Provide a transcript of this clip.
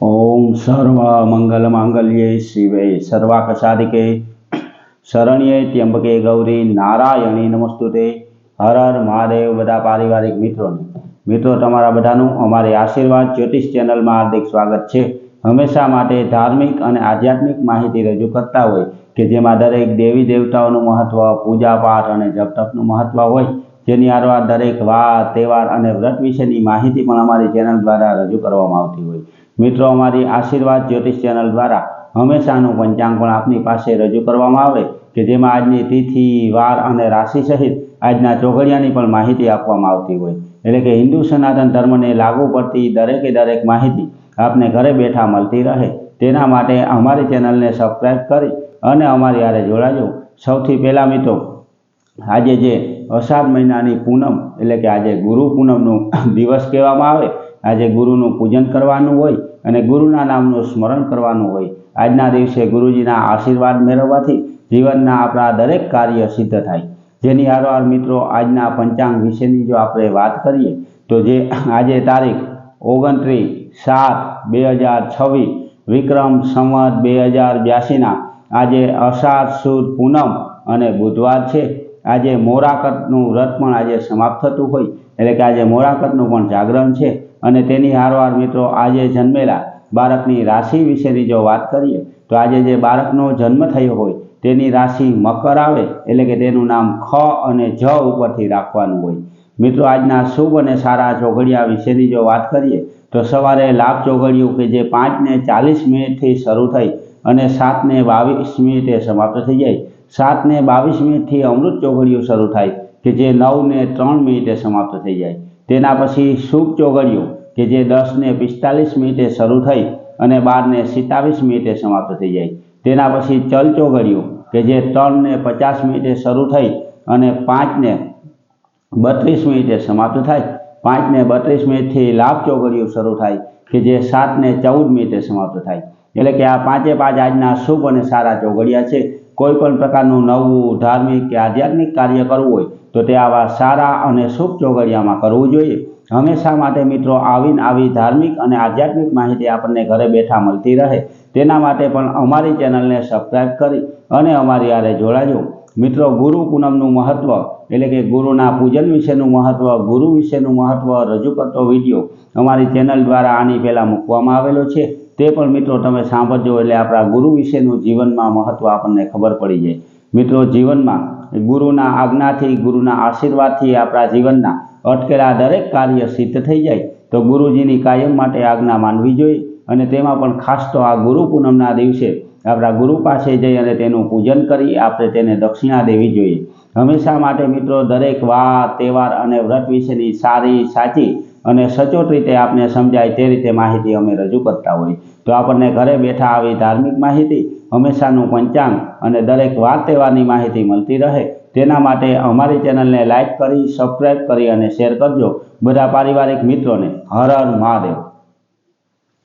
ओम सर्व मंगल मांगल्ये शिवे सर्वाकसादिके शरण्ये त्र्यंबके गौरी नारायणी नमस्तुते। हर हर महादेव। बधा पारिवारिक मित्रों तमारा बधानुं अमारी आशीर्वाद ज्योतिष चेनल में हार्दिक स्वागत है। हमेशा माटे धार्मिक और आध्यात्मिक माहिती रजू करता होय कि जेमां दरेक देवी देवताओं महत्व, पूजा पाठ और जप तपनुं महत्व होय, जेनी हारोहार दरेक वार तहेवार और व्रत विशेनी माहिती पण अमारी चेनल द्वारा रजू करवामां आवती होय। मित्रों अमारी आशीर्वाद ज्योतिष चेनल द्वारा हमेशानु पंचांग पण आपनी पासे रजू करवामां आवे कि जेमां आजनी तिथि, वार और राशि सहित आजना चौघड़ियानी पण माहिती आपवामां आवती होय। एटले के हिंदू सनातन धर्म ने लागू पड़ती दरेके दरेक माहिती आपने घरे बैठा मळती रहे तेना माटे अमारी चेनल ने सब्सक्राइब करी अने अमारी हारे जोड़ाजो। सौथी पहेला मित्रों, आजे जे अषाढ़ महीनानी पूनम एटले के आजे गुरु पूनमनो दिवस कहेवामां आवे। आजे गुरुनुं पूजन करवानुं होय अने गुरुना नामनुं स्मरण करवानुं होय। आजना दिवसे गुरुजीना आशीर्वाद मेळववाथी जीवनना आपणा दरेक कार्य सिद्ध थाय। जेनी हारोहार मित्रों आजना पंचांग विशेनी जो आपणे वात करीए तो जे आजे तारीख 29/7/2026 विक्रम संवत 2082 ना आजे अषाढ़ सुद पूनम अने बुधवार छे। आजे मोराकतनुं व्रत पण आजे समाप्त थतुं होय एटले के आजे मोराकतनुं पण जागरण छे। अने तेनी हारोहार मित्रों आजे जन्मेला बाळकनी राशि विशेनी जो बात करीए तो आजे जे बाळकनो जन्म थयो होय तेनी राशि मकर आवे एटले के तेनुं नाम ख अने ज उपरथी राखवानुं होय। मित्रों आजना शुभ अने सारा चौघड़िया विशेनी जो बात करीए तो सवारे लाभ चौघड़ियुं के जे 5:40 थी शरू थई अने 7:22 समाप्त थई जाय। 7:22 अमृत चौघड़ियुं शरू थाय के जे 9:03 समाप्त थई जाय। तेना पछी शुभ चौघड़ियुं के जे 10:45 शरू थई अने 12:27 समाप्त थई जाय। तेना पछी चल चौघड़ियुं के जे 3:50 शरू थई अने 5:32 समाप्त थाय। 5:32 थी लाभ चौघड़ियुं शरू थाय के जे 7:14 समाप्त थाय। एटले के आ पांचे पांच आजना शुभ अने सारा चौघड़िया छे। कोईपण प्रकारनुं नवुं धार्मिक के आध्यात्मिक कार्य करवुं होय तो ते आवा सारा अने शुभ चौघड़ियामां करवुं जोईए। हमेशा माटे मित्रों आवी धार्मिक और आध्यात्मिक माहिती आपने घरे बैठा मळती रहे तेना माटे पण अमारी चेनल ने सब्सक्राइब करी अने अमारी हारे जोड़ाजो। मित्रों गुरु पूनमनुं महत्व एटले के गुरुना पूजन विशेनुं महत्व, गुरु विशेनुं महत्व रजू करतो विडियो अमारी चेनल द्वारा आनी पहेला मूकवामां आवेलो छे। ते पण मित्रों तमे सांभळजो एटले आपणा गुरु विशेनुं जीवनमां महत्व आपणे खबर पड़ी जाय। मित्रों जीवनमां गुरुना आज्ञाथी, गुरुना आशीर्वादथी आपणा जीवनना अटकेला दरेक कार्य सिद्ध थई जाय तो गुरुजीनी कायम माटे आज्ञा मानवी जोईए। अने तेमां पण खास तो आ गुरु पूनमना दिवसे आपणा गुरु पासे जई अने तेनुं पूजन करी आपणे तेने दक्षिणा देवी जोईए। हमेशा माटे मित्रों दरेक वार तहेवार अने व्रत विशेनी सारी, साची अने सचोट रीते आपने समजाय ते रीते माहिती अमे रजू करता होय तो आपणे घरे बैठा आवी धार्मिक माहिती, हमेशानुं पंचांग अने दरेक वार तहेवारनी माहिती मळती रहे तेना माटे अमारी चेनल ने लाइक करी, सब्सक्राइब करी अने शेर करजो। बधा पारिवारिक मित्रों ने हर हर महादेव।